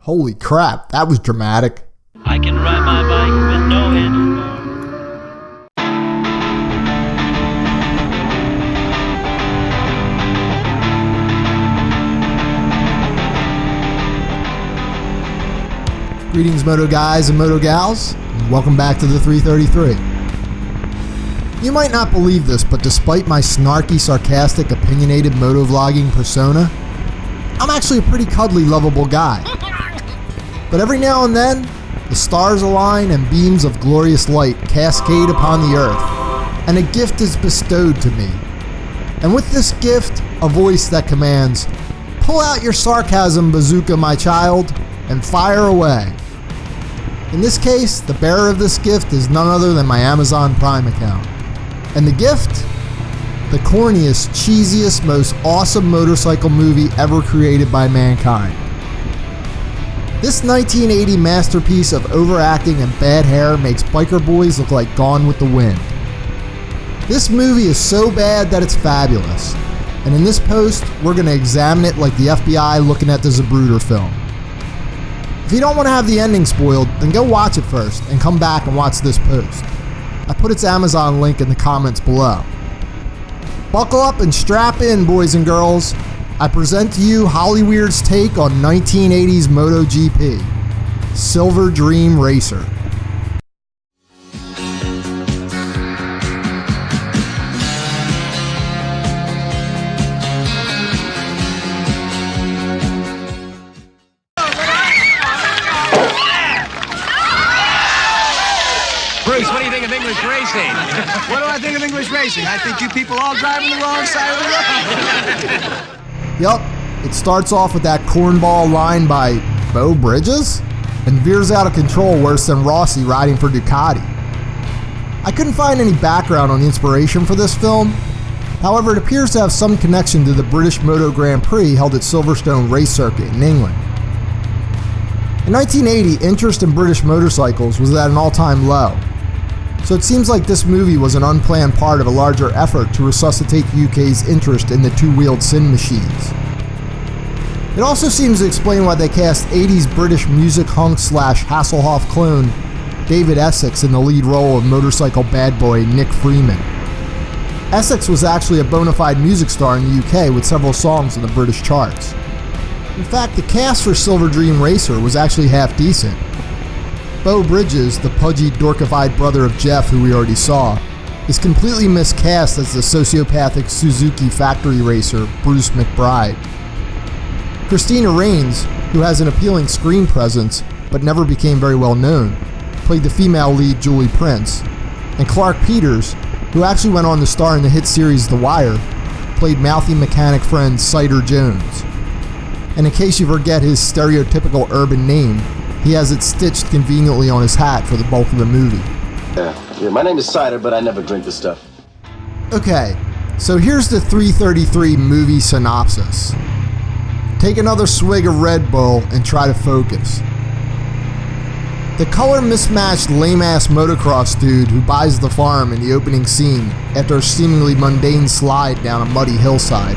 Holy crap, that was dramatic. I can ride my bike with no handlebars. Greetings, Moto guys and Moto gals, and welcome back to the 333. You might not believe this, but despite my snarky, sarcastic, opinionated motovlogging persona, I'm actually a pretty cuddly, lovable guy. But every now and then, the stars align and beams of glorious light cascade upon the earth, and a gift is bestowed to me. And with this gift, a voice that commands, "Pull out your sarcasm, bazooka, my child, and fire away." In this case, the bearer of this gift is none other than my Amazon Prime account. And the gift? The corniest, cheesiest, most awesome motorcycle movie ever created by mankind. This 1980 masterpiece of overacting and bad hair makes biker boys look like Gone with the Wind. This movie is so bad that it's fabulous. And in this post, we're going to examine it like the FBI looking at the Zapruder film. If you don't want to have the ending spoiled, then go watch it first and come back and watch this post. I put its Amazon link in the comments below. Buckle up and strap in, boys and girls. I present to you Hollyweird's take on 1980s MotoGP, Silver Dream Racer. Bruce, what do you think of English racing? What do I think of English racing? I think you people all driving the wrong side of the road. Yup, it starts off with that cornball line by Beau Bridges and veers out of control worse than Rossi riding for Ducati. I couldn't find any background on the inspiration for this film. However, it appears to have some connection to the British Moto Grand Prix held at Silverstone Race Circuit in England. In 1980, interest in British motorcycles was at an all-time low. So it seems like this movie was an unplanned part of a larger effort to resuscitate the UK's interest in the two-wheeled sin machines. It also seems to explain why they cast 80s British music hunk / Hasselhoff clone David Essex in the lead role of motorcycle bad boy Nick Freeman. Essex was actually a bona fide music star in the UK with several songs in the British charts. In fact, the cast for Silver Dream Racer was actually half decent. Beau Bridges, the pudgy, dorkified brother of Jeff, who we already saw, is completely miscast as the sociopathic Suzuki factory racer Bruce McBride. Christina Rains, who has an appealing screen presence but never became very well known, played the female lead Julie Prince, and Clark Peters, who actually went on to star in the hit series The Wire, played mouthy mechanic friend Cider Jones. And in case you forget his stereotypical urban name, he has it stitched conveniently on his hat for the bulk of the movie. Yeah, my name is Cider, but I never drink the stuff. Okay, so here's the 333 movie synopsis. Take another swig of Red Bull and try to focus. The color mismatched lame-ass motocross dude who buys the farm in the opening scene after a seemingly mundane slide down a muddy hillside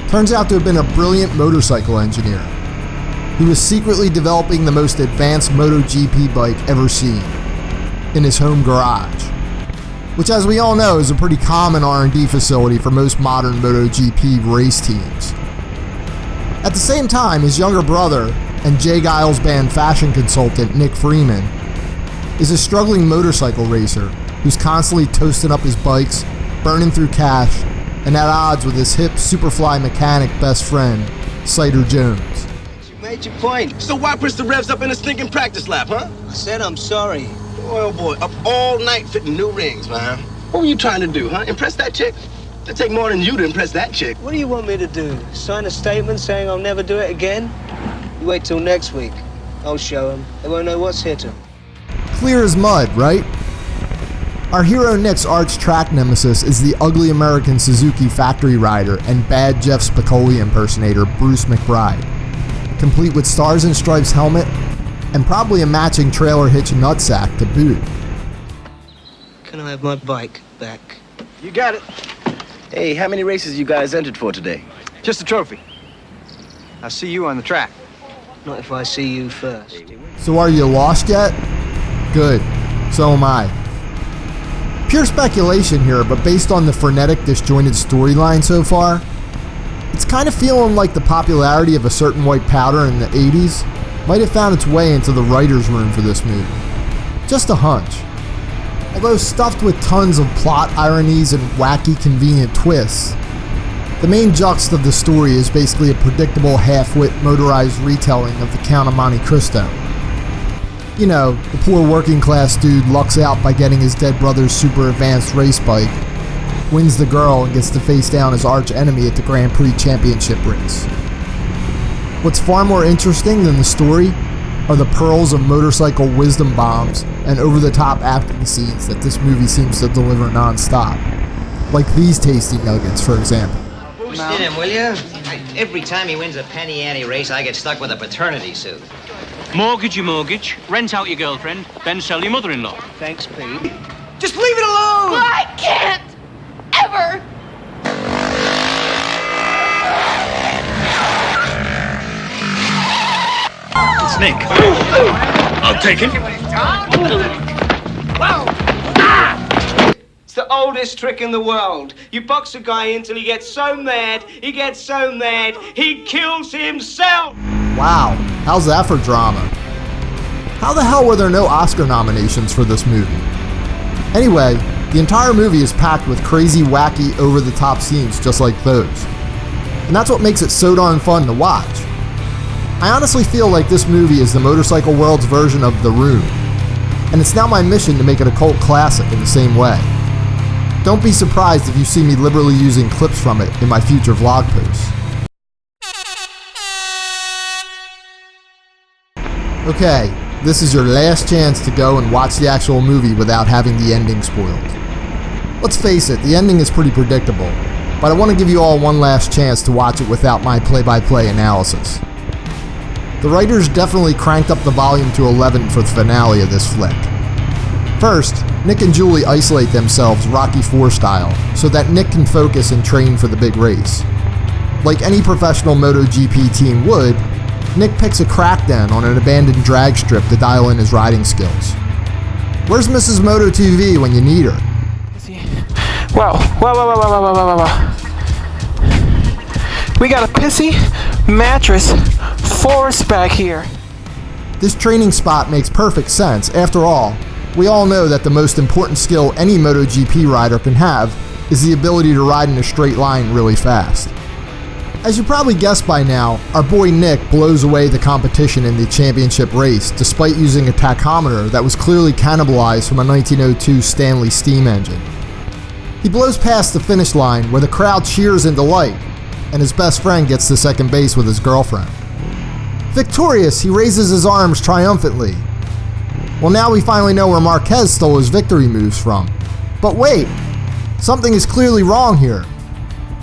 turns out to have been a brilliant motorcycle engineer who was secretly developing the most advanced MotoGP bike ever seen in his home garage, which, as we all know, is a pretty common R&D facility for most modern MotoGP race teams. At the same time, his younger brother and Jay Giles Band fashion consultant Nick Freeman is a struggling motorcycle racer who's constantly toasting up his bikes, burning through cash, and at odds with his hip Superfly mechanic best friend, Cider Jones. Made your point. So why push the revs up in a stinking practice lap, huh? I said I'm sorry. Oh boy, up all night fitting new rings, man. What were you trying to do, huh? Impress that chick? It'd take more than you to impress that chick. What do you want me to do? Sign a statement saying I'll never do it again? You wait till next week. I'll show them. They won't know what's hit them. Clear as mud, right? Our hero Nick's arch track nemesis is the ugly American Suzuki factory rider and bad Jeff Spicoli impersonator Bruce McBride, complete with Stars and Stripes helmet and probably a matching trailer hitch nutsack to boot. Can I have my bike back? You got it. Hey, how many races you guys entered for today? Just a trophy. I'll see you on the track. Not if I see you first. So are you lost yet? Good. So am I. Pure speculation here, but based on the frenetic, disjointed storyline so far, it's kind of feeling like the popularity of a certain white powder in the 80s might have found its way into the writer's room for this movie. Just a hunch. Although stuffed with tons of plot ironies and wacky, convenient twists, the main juxt of the story is basically a predictable, half-wit, motorized retelling of the Count of Monte Cristo. You know, the poor working-class dude lucks out by getting his dead brother's super advanced race bike, wins the girl, and gets to face down his arch-enemy at the Grand Prix Championship race. What's far more interesting than the story are the pearls of motorcycle wisdom bombs and over-the-top acting scenes that this movie seems to deliver non-stop. Like these tasty nuggets, for example. Boost in him, will you? Every time he wins a penny ante race, I get stuck with a paternity suit. Mortgage your mortgage, rent out your girlfriend, then sell your mother-in-law. Thanks, Pete. Just leave it alone! I can't ever. It's Nick. I'll take him. It's the oldest trick in the world. You box a guy in till he gets so mad, he kills himself. Wow, how's that for drama? How the hell were there no Oscar nominations for this movie? Anyway, the entire movie is packed with crazy, wacky, over-the-top scenes just like those. And that's what makes it so darn fun to watch. I honestly feel like this movie is the motorcycle world's version of The Room, and it's now my mission to make it a cult classic in the same way. Don't be surprised if you see me liberally using clips from it in my future vlog posts. Okay, this is your last chance to go and watch the actual movie without having the ending spoiled. Let's face it, the ending is pretty predictable, but I want to give you all one last chance to watch it without my play-by-play analysis. The writers definitely cranked up the volume to 11 for the finale of this flick. First, Nick and Julie isolate themselves Rocky IV style, so that Nick can focus and train for the big race. Like any professional MotoGP team would, Nick picks a crack den on an abandoned drag strip to dial in his riding skills. Where's Mrs. MotoTV when you need her? Wow. We got a pissy mattress forest back here. This training spot makes perfect sense. After all, we all know that the most important skill any MotoGP rider can have is the ability to ride in a straight line really fast. As you probably guessed by now, our boy Nick blows away the competition in the championship race despite using a tachometer that was clearly cannibalized from a 1902 Stanley steam engine. He blows past the finish line where the crowd cheers in delight, and his best friend gets to second base with his girlfriend. Victorious, he raises his arms triumphantly. Well, now we finally know where Marquez stole his victory moves from. But wait, something is clearly wrong here.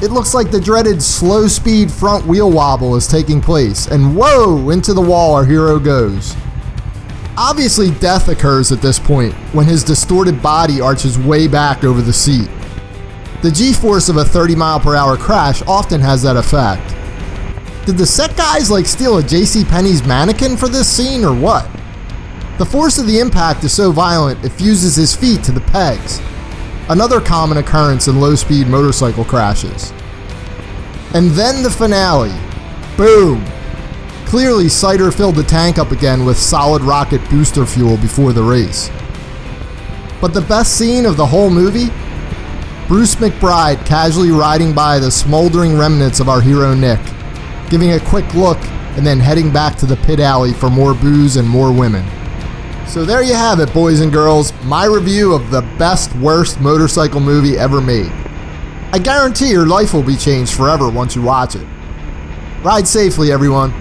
It looks like the dreaded slow speed front wheel wobble is taking place, and whoa, into the wall our hero goes. Obviously death occurs at this point when his distorted body arches way back over the seat. The G-force of a 30-mile-per-hour crash often has that effect. Did the set guys steal a JCPenney's mannequin for this scene or what? The force of the impact is so violent it fuses his feet to the pegs. Another common occurrence in low-speed motorcycle crashes. And then the finale. Boom! Clearly, Sider filled the tank up again with solid rocket booster fuel before the race. But the best scene of the whole movie? Bruce McBride casually riding by the smoldering remnants of our hero Nick, giving a quick look and then heading back to the pit alley for more booze and more women. So there you have it, boys and girls, my review of the best, worst motorcycle movie ever made. I guarantee your life will be changed forever once you watch it. Ride safely, everyone.